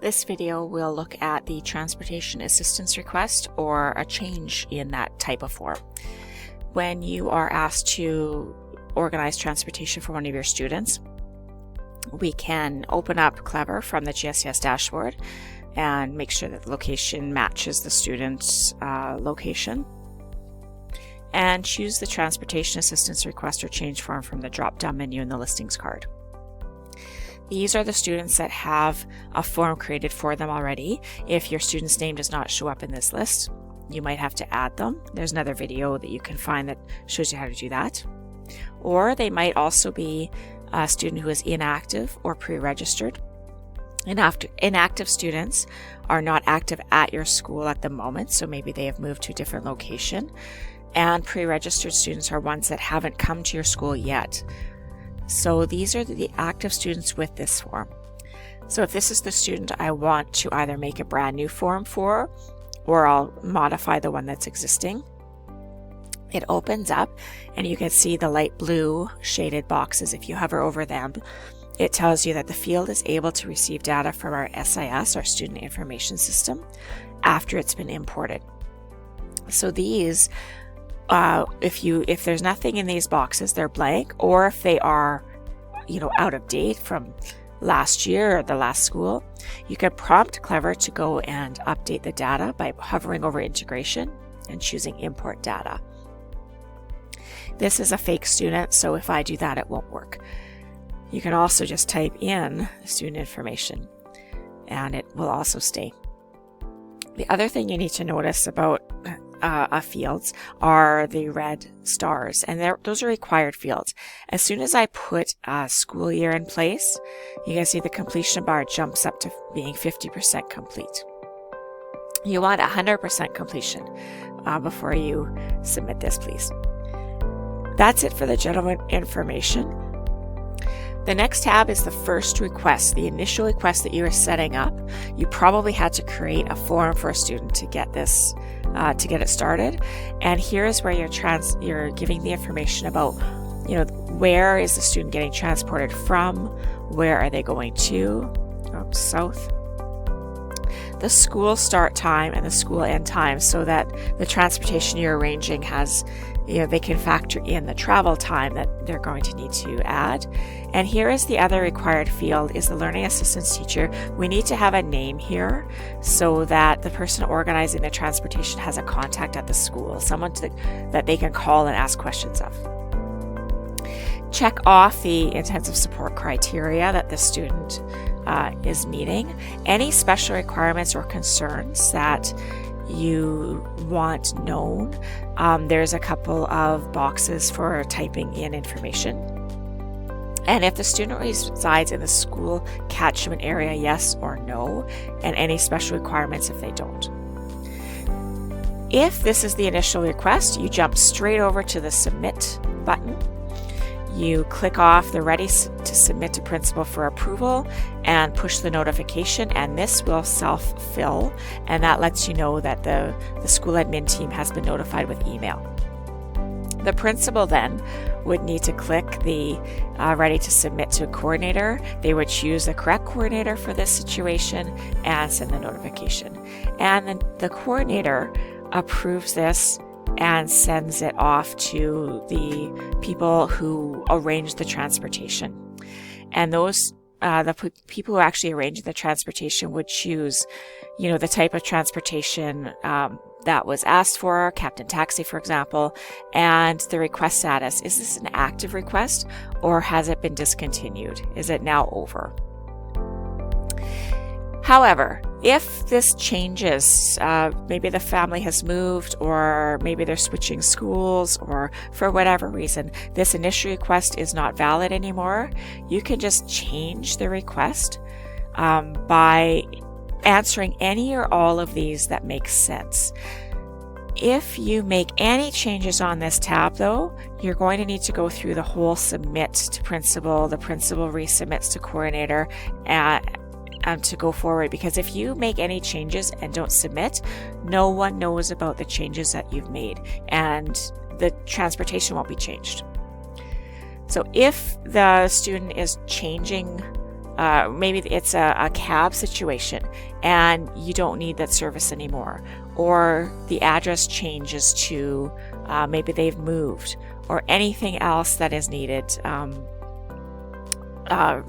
This video will look at the transportation assistance request or a change in that type of form. When you are asked to organize transportation for one of your students, we can open up Clever from the GSCS dashboard and make sure that the location matches the student's location, and choose the transportation assistance request or change form from the drop-down menu in the listings card. These are the students that have a form created for them already. If your student's name does not show up in this list, you might have to add them. There's another video that you can find that shows you how to do that. Or they might also be a student who is inactive or pre-registered. Inactive students are not active at your school at the moment, so maybe they have moved to a different location. And pre-registered students are ones that haven't come to your school yet. So these are the active students with this form. So if this is the student I want to either make a brand new form for, or I'll modify the one that's existing, it opens up and you can see the light blue shaded boxes. If you hover over them, it tells you that the field is able to receive data from our SIS, our Student Information System, after it's been imported. So these, if there's nothing in these boxes, they're blank, or if they are, out of date from last year or the last school, you can prompt Clever to go and update the data by hovering over integration and choosing import data. This is a fake student, so if I do that, it won't work. You can also just type in student information and it will also stay. The other thing you need to notice about fields are the red stars, and those are required fields. As soon as I put a school year in place, you can see the completion bar jumps up to being 50% complete. You want 100% completion before you submit this, please. That's it for the general information. The next tab is the first request, the initial request that you are setting up. You probably had to create a form for a student to get this, to get it started. And here is where you're giving the information about, where is the student getting transported from, where are they going to, south, the school start time and the school end time, so that the transportation you're arranging has, they can factor in the travel time that they're going to need to add. And here is the other required field, is the learning assistance teacher. We need to have a name here so that the person organizing the transportation has a contact at the school, someone that they can call and ask questions of. Check off the intensive support criteria that the student is meeting. Any special requirements or concerns that you want known, there's a couple of boxes for typing in information. And if the student resides in the school catchment area, yes or no, and any special requirements if they don't. If this is the initial request, you jump straight over to the Submit button. You click off the Ready to Submit to Principal for approval and push the notification, and this will self-fill, and that lets you know that the school admin team has been notified with email. The principal then would need to click the Ready to Submit to a coordinator. They would choose the correct coordinator for this situation and send the notification. And then the coordinator approves this and sends it off to the people who arrange the transportation. And those the people who actually arrange the transportation would choose, the type of transportation that was asked for, Captain Taxi, for example, and the request status. Is this an active request or has it been discontinued? Is it now over? However, if this changes, maybe the family has moved, or maybe they're switching schools, or for whatever reason, this initial request is not valid anymore, you can just change the request by answering any or all of these that make sense. If you make any changes on this tab, though, you're going to need to go through the whole submit to principal, the principal resubmits to coordinator, and to go forward, because if you make any changes and don't submit, no one knows about the changes that you've made and the transportation won't be changed. So if the student is changing maybe it's a cab situation and you don't need that service anymore, or the address changes to maybe they've moved, or anything else that is needed,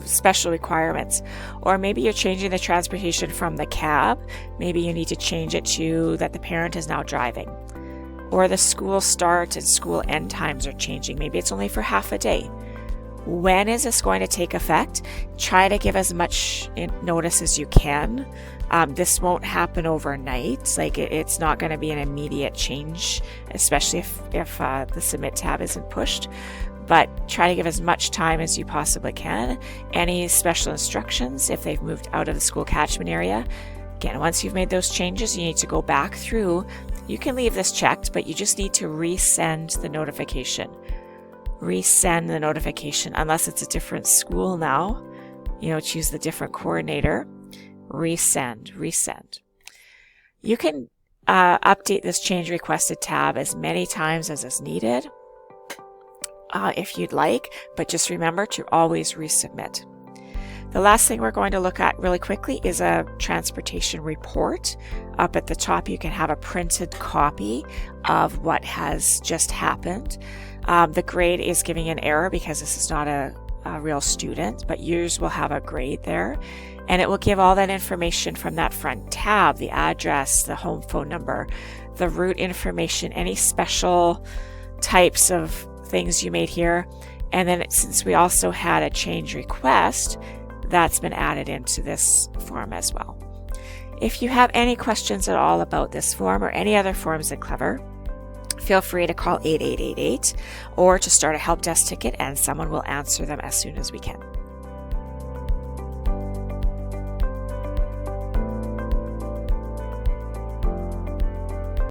special requirements. Or maybe you're changing the transportation from the cab, maybe you need to change it to that the parent is now driving, or the school start and school end times are changing, maybe it's only for half a day. When is this going to take effect? Try to give as much notice as you can. This won't happen overnight. Like it's not going to be an immediate change, especially if the submit tab isn't pushed. But try to give as much time as you possibly can. Any special instructions if they've moved out of the school catchment area. Again, once you've made those changes, you need to go back through. You can leave this checked, but you just need to resend the notification. Resend the notification unless it's a different school now. Choose the different coordinator. Resend. You can update this change requested tab as many times as is needed if you'd like, but just remember to always resubmit. The last thing we're going to look at really quickly is a transportation report. Up at the top, you can have a printed copy of what has just happened. The grade is giving an error because this is not a real student, but yours will have a grade there. And it will give all that information from that front tab, the address, the home phone number, the route information, any special types of things you made here. And then since we also had a change request, that's been added into this form as well. If you have any questions at all about this form or any other forms in Clever, feel free to call 8888 or to start a help desk ticket and someone will answer them as soon as we can.